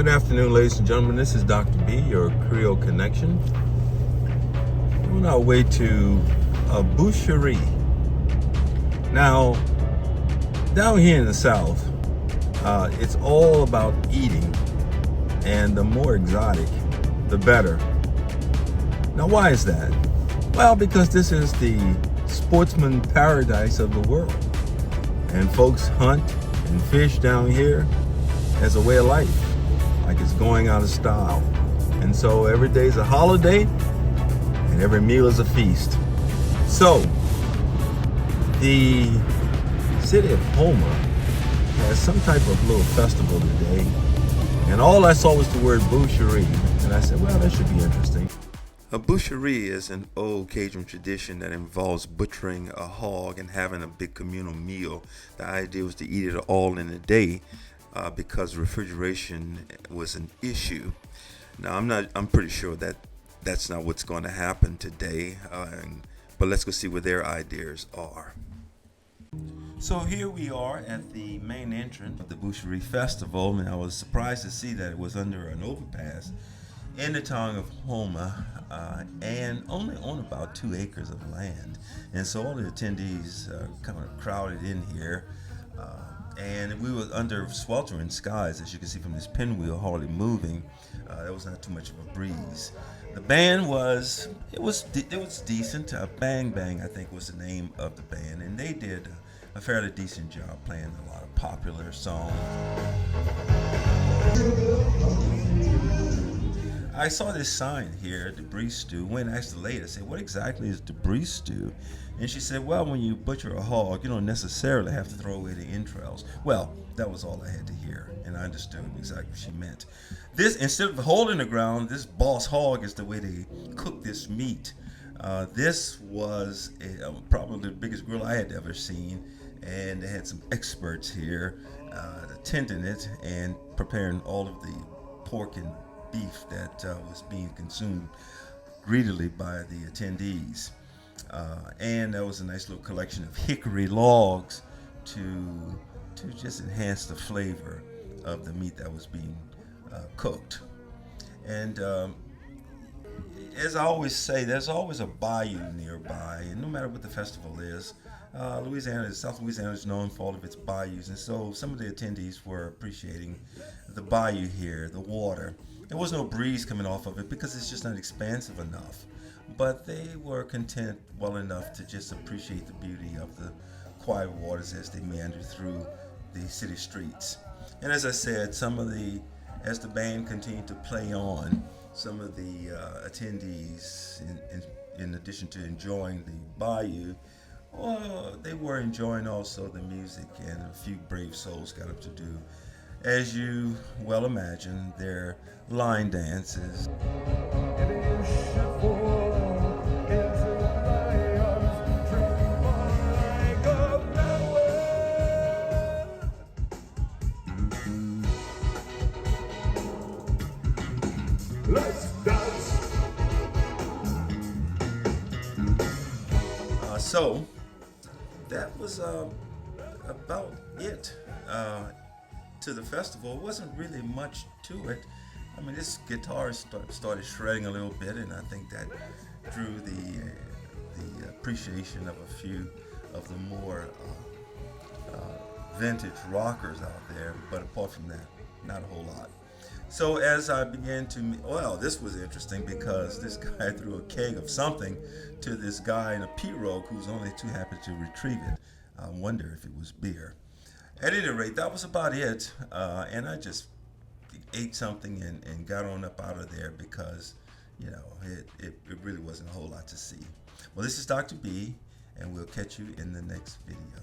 Good afternoon, ladies and gentlemen. This is Dr. B, your Creole Connection. We're on our way to a Boucherie. Now, down here in the South, it's all about eating, and the more exotic, the better. Now, why is that? Well, because this is the sportsman paradise of the world, and folks hunt and fish down here as a way of life, like it's going out of style. And so every day is a holiday and every meal is a feast. So the city of Houma has some type of little festival today, and all I saw was the word boucherie, and I said, well, that should be interesting. A boucherie is an old Cajun tradition that involves butchering a hog and having a big communal meal. The idea was to eat it all in a day because refrigeration was an issue. Now, I'm pretty sure that that's not what's going to happen today, but let's go see what their ideas are. So here we are at the main entrance of the Boucherie Festival, and I was surprised to see that it was under an overpass in the town of Houma, and only on about 2 acres of land. And so all the attendees kind of crowded in here, and we were under sweltering skies, as you can see from this pinwheel hardly moving. There was not too much of a breeze. The band was decent. Bang Bang, I think, was the name of the band, and they did a fairly decent job playing a lot of popular songs. I saw this sign here, debris stew. Went and asked the lady, I said, what exactly is debris stew? And she said, well, when you butcher a hog, you don't necessarily have to throw away the entrails. Well, that was all I had to hear, and I understood exactly what she meant. This, instead of the hole in the ground, this boss hog is the way they cook this meat. This was probably the biggest grill I had ever seen, and they had some experts here attending it and preparing all of the pork and beef that was being consumed greedily by the attendees. And there was a nice little collection of hickory logs to just enhance the flavor of the meat that was being cooked. And as I always say, there's always a bayou nearby, and no matter what the festival is, South Louisiana is known for all of its bayous, and so some of the attendees were appreciating the bayou here, the water. There was no breeze coming off of it because it's just not expansive enough, but they were content well enough to just appreciate the beauty of the quiet waters as they meander through the city streets. And as I said, as the band continued to play on, some of the attendees, in addition to enjoying the bayou, well, they were enjoying also the music, and a few brave souls got up to do, as you well imagine, their line dances. Let's dance. So that was about it to the festival. It wasn't really much to it. I mean, this guitar started shredding a little bit, and I think that drew the appreciation of a few of the more vintage rockers out there. But apart from that, not a whole lot. So as I began to, this was interesting because this guy threw a keg of something to this guy in a pirogue who was only too happy to retrieve it. I wonder if it was beer. At any rate, that was about it, and I just ate something and got on up out of there because, it really wasn't a whole lot to see. Well, this is Dr. B, and we'll catch you in the next video.